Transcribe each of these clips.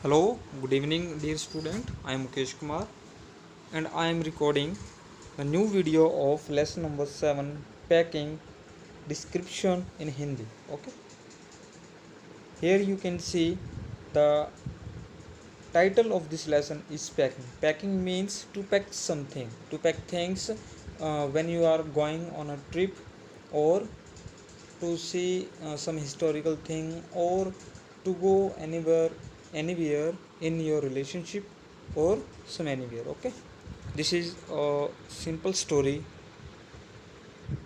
Hello, good evening, dear student. I am Mukesh Kumar and I am recording a new video of lesson number 7 packing description in Hindi. Okay, here you can see the title of this lesson is packing. Packing means to pack something, to pack things when you are going on a trip or to see some historical thing or to go anywhere in your relationship or some anywhere. Okay, this is a simple story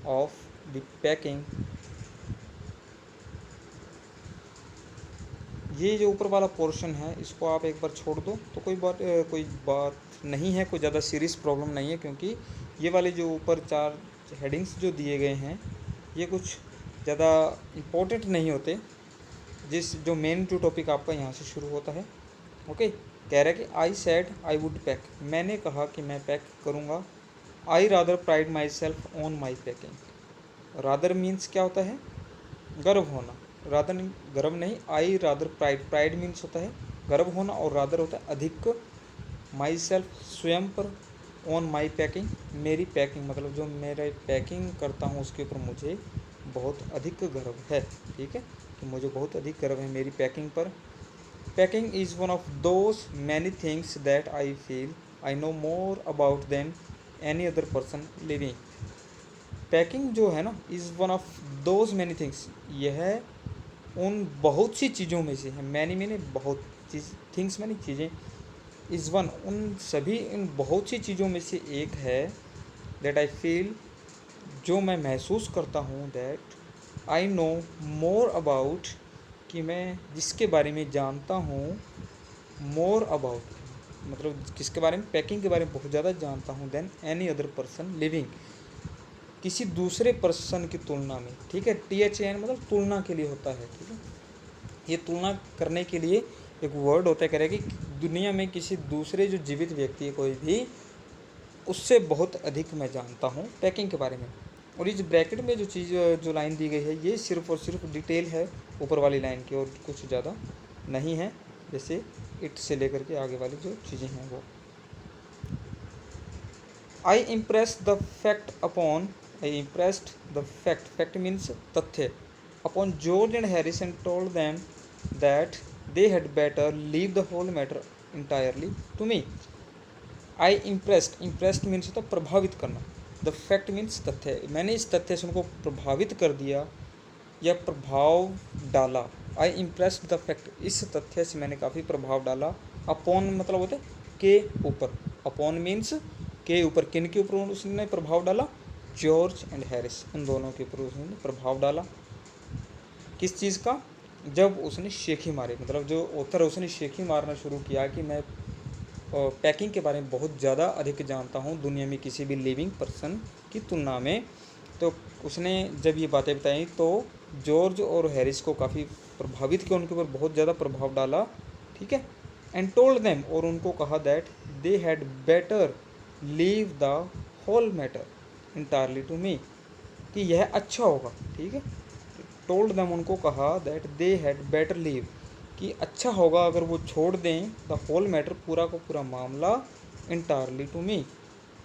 of the packing. ये जो ऊपर वाला portion है इसको आप एक बार छोड़ दो तो कोई बात नहीं है, कोई ज़्यादा सीरियस प्रॉब्लम नहीं है, क्योंकि ये वाले जो ऊपर 4 हेडिंग्स जो दिए गए हैं ये कुछ ज़्यादा इम्पोर्टेंट नहीं होते। जो मेन जो टॉपिक आपका यहाँ से शुरू होता है। ओके, कह रहा है कि I said I would pack, मैंने कहा कि मैं पैक करूँगा। I rather pride my self on my packing. Rather means क्या होता है? गर्व होना। रादर गर्व नहीं, I rather pride, pride means होता है गर्व होना और रादर होता है अधिक। माई सेल्फ स्वयं पर, ऑन माई पैकिंग मेरी पैकिंग, मतलब जो मेरा पैकिंग करता हूँ उसके ऊपर मुझे बहुत अधिक गर्व है। ठीक है, तो मुझे बहुत अधिक गर्व है मेरी पैकिंग पर। Packing is one of those many things that I feel I know more about than any other person living. Packing जो है ना, is one of those many things, यह उन बहुत सी चीज़ों में से है। मैंने बहुत चीज़, थिंग्स मैंने चीज़ें, इज़ वन उन सभी इन बहुत सी चीज़ों में से एक है। दैट आई फील, जो मैं महसूस करता हूँ। That I know more about, कि मैं जिसके बारे में जानता हूँ। मोर अबाउट मतलब किसके बारे में? पैकिंग के बारे में बहुत ज़्यादा जानता हूँ। Than any other person living, किसी दूसरे पर्सन की तुलना में। ठीक है, THAN मतलब तुलना के लिए होता है। ठीक है, ये तुलना करने के लिए एक वर्ड होता है। कह रहे हैं कि दुनिया में किसी दूसरे जो जीवित व्यक्ति है कोई भी, उससे बहुत अधिक मैं जानता हूँ पैकिंग के बारे में। और इस ब्रैकेट में जो चीज़ जो लाइन दी गई है ये सिर्फ़ और सिर्फ डिटेल है ऊपर वाली लाइन की, और कुछ ज़्यादा नहीं है। जैसे इट से लेकर के आगे वाली जो चीज़ें हैं वो। I impressed the fact, fact means तथ्य, upon George and Harris and told them that they had better leave the whole matter entirely to me. I impressed means होता है प्रभावित करना। द फैक्ट मीन्स तथ्य, मैंने इस तथ्य से उनको प्रभावित कर दिया या प्रभाव डाला। आई इम्प्रेस्ड द फैक्ट, इस तथ्य से मैंने काफ़ी प्रभाव डाला। अपॉन मतलब होता है के ऊपर, अपॉन मीन्स के ऊपर। किन के ऊपर उसने प्रभाव डाला? जॉर्ज एंड हैरिस, उन दोनों के ऊपर उसने प्रभाव डाला। किस चीज़ का? जब उसने शेखी मारी, मतलब जो ऑथर है उसने शेखी मारना शुरू किया कि मैं पैकिंग के बारे में बहुत ज़्यादा अधिक जानता हूँ दुनिया में किसी भी लिविंग पर्सन की तुलना में। तो उसने जब ये बातें बताई तो जॉर्ज और हैरिस को काफ़ी प्रभावित किया, उनके ऊपर बहुत ज़्यादा प्रभाव डाला। ठीक है, एंड टोल्ड देम, और उनको कहा that they had better leave the whole matter entirely to me, कि यह अच्छा होगा। ठीक है, टोल्ड देम उनको कहा that they had better leave, कि अच्छा होगा अगर वो छोड़ दें द होल मैटर, पूरा का पूरा मामला, इंटायरली टू मी,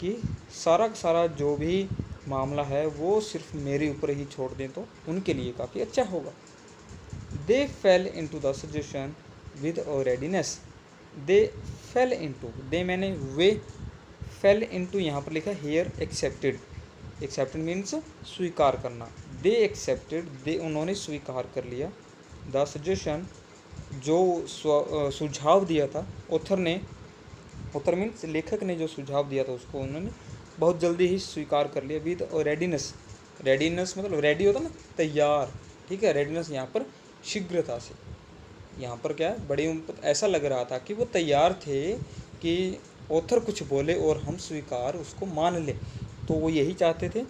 कि सारा का सारा जो भी मामला है वो सिर्फ मेरे ऊपर ही छोड़ दें तो उनके लिए काफ़ी अच्छा होगा। They fell into the suggestion with a readiness. They fell into, they मैंने वे, फेल इनटू यहाँ पर लिखा हेयर एक्सेप्टेड, एक्सेप्टेड मीन्स स्वीकार करना। दे एक्सेप्टेड, दे उन्होंने स्वीकार कर लिया। द सजेशन, जो सुझाव दिया था ऑथर ने, ऑथर मीन्स लेखक ने जो सुझाव दिया था उसको उन्होंने बहुत जल्दी ही स्वीकार कर लिया। विद रेडीनेस, रेडीनेस मतलब रेडी होता ना, तैयार। ठीक है, रेडीनेस यहाँ पर शीघ्रता से, यहाँ पर क्या है, बड़ी ऐसा लग रहा था कि वो तैयार थे कि ऑथर कुछ बोले और हम स्वीकार उसको मान लें, तो वो यही चाहते थे।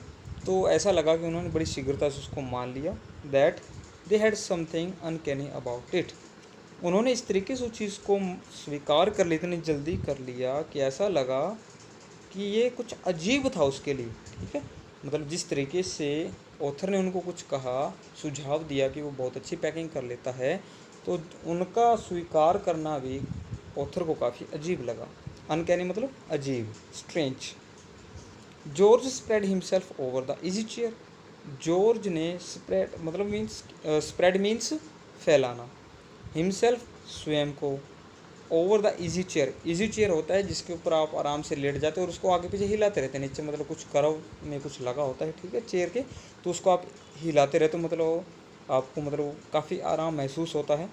तो ऐसा लगा कि उन्होंने बड़ी शीघ्रता से उसको मान लिया। That they had something uncanny about it, उन्होंने इस तरीके से उस चीज़ को स्वीकार कर लिया, इतनी जल्दी कर लिया कि ऐसा लगा कि ये कुछ अजीब था उसके लिए। ठीक है, मतलब जिस तरीके से ऑथर ने उनको कुछ कहा, सुझाव दिया कि वो बहुत अच्छी पैकिंग कर लेता है, तो उनका स्वीकार करना भी ऑथर को काफ़ी अजीब लगा। अनकैनी मतलब अजीब, strange. George spread himself over the easy chair. George ने स्प्रेड मतलब मीन्स स्प्रेड मीन्स फैलाना, हिमसेल्फ स्वयं को, over the easy chair. Easy chair होता है जिसके ऊपर आप आराम से लेट जाते हो और उसको आगे पीछे हिलाते रहते हैं, नीचे मतलब कुछ करव में कुछ लगा होता है, ठीक है, चेयर के, तो उसको आप हिलाते रहते हो, मतलब आपको मतलब काफ़ी आराम महसूस होता है।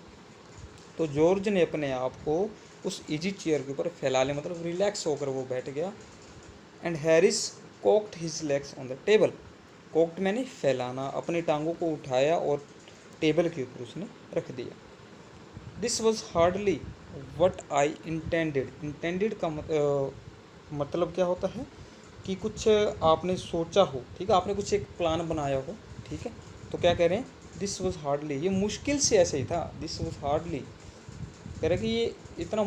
तो जॉर्ज ने अपने आप को उस इजी चेयर के ऊपर फैला लिया, मतलब रिलैक्स होकर वो बैठ गया। And Harris cocked his legs on the table. Cocked मैंने फैलाना, अपनी टांगों को उठाया और टेबल के ऊपर उसने रख दिया। This was hardly what I intended. Intended का मतलब क्या होता है कि कुछ आपने सोचा हो, ठीक है, आपने कुछ एक प्लान बनाया हो, ठीक है, तो क्या कह रहे हैं, दिस वॉज हार्डली, ये मुश्किल से ऐसे ही था, दिस वॉज हार्डली, कह रहे कि ये इतना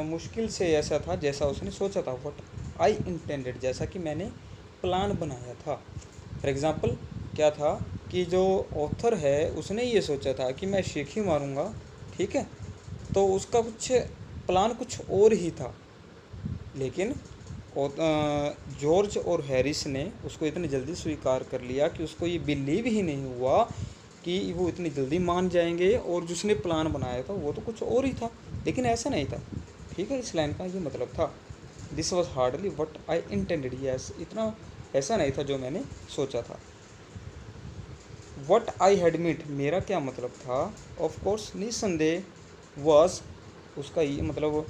मुश्किल से ऐसा था जैसा उसने सोचा था, वट आई इंटेंडेड, जैसा कि मैंने प्लान बनाया था। फॉर एग्ज़ाम्पल क्या था कि जो ऑथर है उसने ये सोचा था कि मैं शेखी मारूंगा, ठीक है, तो उसका कुछ प्लान कुछ और ही था, लेकिन जॉर्ज और हैरिस ने उसको इतनी जल्दी स्वीकार कर लिया कि उसको ये बिलीव ही नहीं हुआ कि वो इतनी जल्दी मान जाएंगे, और जिसने प्लान बनाया था वो तो कुछ और ही था, लेकिन ऐसा नहीं था, ठीक है। इस लाइन का ये मतलब था, this was hardly what I intended, yes, इतना ऐसा नहीं था जो मैंने सोचा था। वट आई हैड मीट, मेरा क्या मतलब था, ऑफ कोर्स निसंदेह, वॉज, उसका ये मतलब,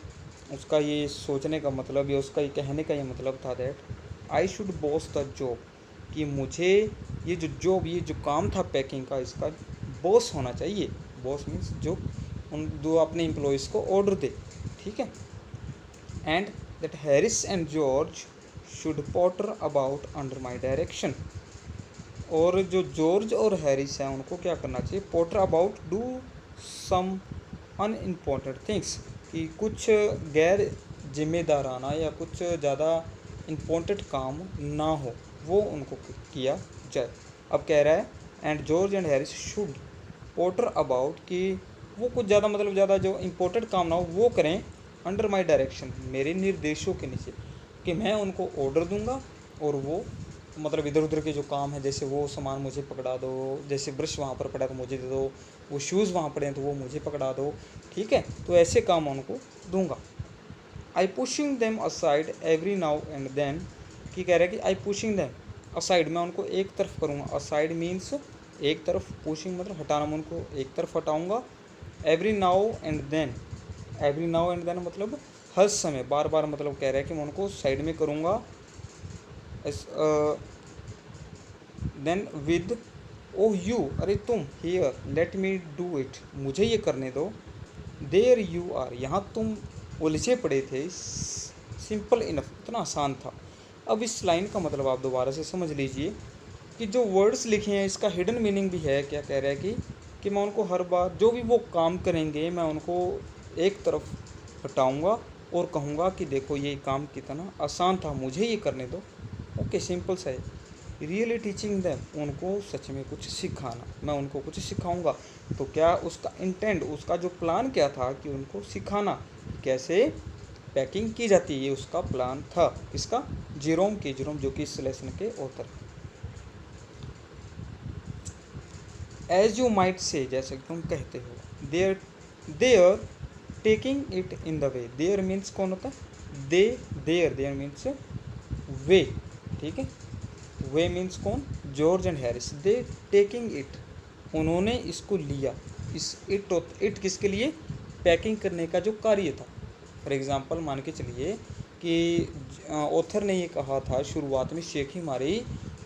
उसका ये सोचने का मतलब, या उसका ये कहने का ये मतलब था that I should boss the job, कि मुझे ये जो जॉब, ये जो काम था पैकिंग का, इसका बॉस होना चाहिए। बॉस मीन्स जो उन दो अपने एम्प्लॉयज़ को ऑर्डर दे, ठीक है। And that Harris and George should Potter about under my direction, और जो जॉर्ज और हैरिस हैं उनको क्या करना चाहिए, potter about, do some unimportant things, कि कुछ गैर जिम्मेदाराना या कुछ ज़्यादा इम्पोर्टेंट काम ना हो, वो उनको किया जाए। अब कह रहा है and George and Harris should Potter about, कि वो कुछ ज़्यादा मतलब ज़्यादा जो इम्पोर्टेंट काम ना हो वो करें, अंडर माई डायरेक्शन, मेरे निर्देशों के नीचे, कि मैं उनको ऑर्डर दूंगा और वो मतलब इधर उधर के जो काम है, जैसे वो सामान मुझे पकड़ा दो, जैसे ब्रश वहाँ पर पड़ा तो मुझे दे दो, वो शूज़ वहाँ पड़े हैं तो वो मुझे पकड़ा दो, ठीक है, तो ऐसे काम उनको दूंगा। I pushing them aside every now and then, कि कह रहा है कि आई पुशिंग देम असाइड, मैं उनको एक तरफ करूँगा, असाइड मीन्स एक तरफ, पुशिंग मतलब हटाना, मैं उनको एक तरफ हटाऊँगा। Every now and then, every now and then मतलब हर समय, बार बार, मतलब कह रहा है कि मैं उनको साइड में करूँगा। देन विद, ओह यू, अरे तुम, here let me do it, मुझे ये करने दो। देयर यू आर, यहाँ तुम उलझे पड़े थे, सिंपल इनफ, इतना आसान था। अब इस लाइन का मतलब आप दोबारा से समझ लीजिए कि जो वर्ड्स लिखे हैं इसका हिडन मीनिंग भी है। क्या कह रहा है कि मैं उनको हर बार जो भी वो काम करेंगे मैं उनको एक तरफ हटाऊंगा और कहूँगा कि देखो ये काम कितना आसान था, मुझे ये करने दो। ओके, सिंपल सा है। रियली टीचिंग दैम, उनको सच में कुछ सिखाना, मैं उनको कुछ सिखाऊंगा। तो क्या उसका इंटेंट, उसका जो प्लान क्या था कि उनको सिखाना कैसे पैकिंग की जाती है, ये उसका प्लान था। इसका जेरोम के, जेरोम जो कि इस लेसन के ऑथर। एज यू माइट से, जैसे तुम कहते हो, they're taking it in the way, they're means कौन होता है, दे, देयर मीन्स वे, ठीक है, वे मीन्स कौन, George and Harris, they taking it, उन्होंने इसको लिया, इस इट किसके लिए, पैकिंग करने का जो कार्य था। फॉर एग्ज़ाम्पल मान के चलिए कि ऑथर ने ये कहा था शुरुआत में, शेख ही मारी,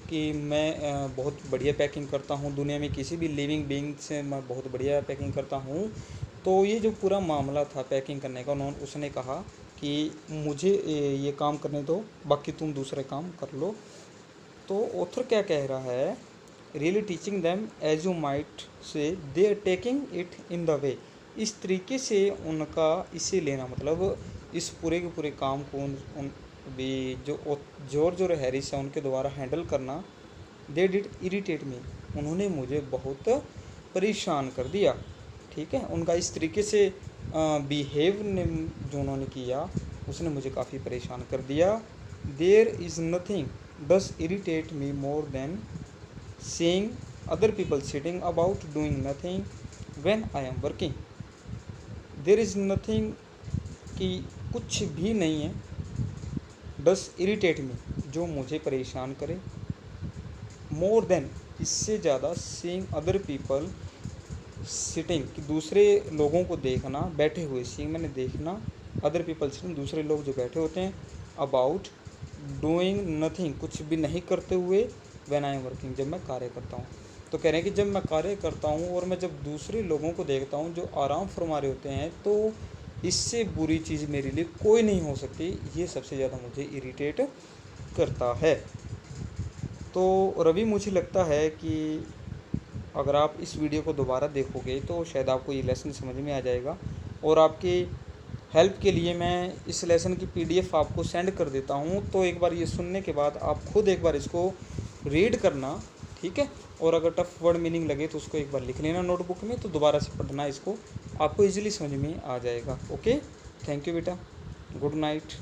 कि मैं बहुत बढ़िया पैकिंग करता हूँ, दुनिया में किसी भी लिविंग बीइंग से मैं बहुत बढ़िया पैकिंग करता हूँ। तो ये जो पूरा मामला था पैकिंग करने का, उसने कहा कि मुझे ये काम करने दो, बाकी तुम दूसरे काम कर लो। तो ऑथर क्या कह रहा है, really teaching them as you might say, they are taking it in the way, इस तरीके से उनका इसे लेना, मतलब इस पूरे के पूरे काम को उन भी जो जॉर्ज और हैरिस है उनके द्वारा हैंडल करना, दे डिड इरिटेट मी, उन्होंने मुझे बहुत परेशान कर दिया, ठीक है, उनका इस तरीके से बिहेव ने जो उन्होंने किया उसने मुझे काफ़ी परेशान कर दिया। There is nothing does irritate me more than seeing other people sitting about doing nothing when I am working. There is nothing कि कुछ भी नहीं है डस इरिटेट मी जो मुझे परेशान करे, मोर देन इससे ज़्यादा सीइंग अदर पीपल सिटिंग कि दूसरे लोगों को देखना बैठे हुए, सीइंग मैंने देखना, अदर पीपल सिटिंग दूसरे लोग जो बैठे होते हैं, अबाउट डूइंग नथिंग कुछ भी नहीं करते हुए, व्हेन आई एम वर्किंग जब मैं कार्य करता हूँ। तो कह रहे हैं कि जब मैं कार्य करता हूँ और मैं जब दूसरे लोगों को देखता हूँ जो आराम फरमा रहे होते हैं, तो इससे बुरी चीज़ मेरे लिए कोई नहीं हो सकती, ये सबसे ज़्यादा मुझे इरिटेट करता है। तो रवि मुझे लगता है कि अगर आप इस वीडियो को दोबारा देखोगे तो शायद आपको ये लेसन समझ में आ जाएगा, और आपकी हेल्प के लिए मैं इस लेसन की पीडीएफ आपको सेंड कर देता हूँ। तो एक बार ये सुनने के बाद आप खुद एक बार इसको रीड करना, ठीक है, और अगर टफ वर्ड मीनिंग लगे तो उसको एक बार लिख लेना नोटबुक में, तो दोबारा से पढ़ना इसको, आपको इजीली समझ में आ जाएगा। ओके, थैंक यू बेटा, गुड नाइट।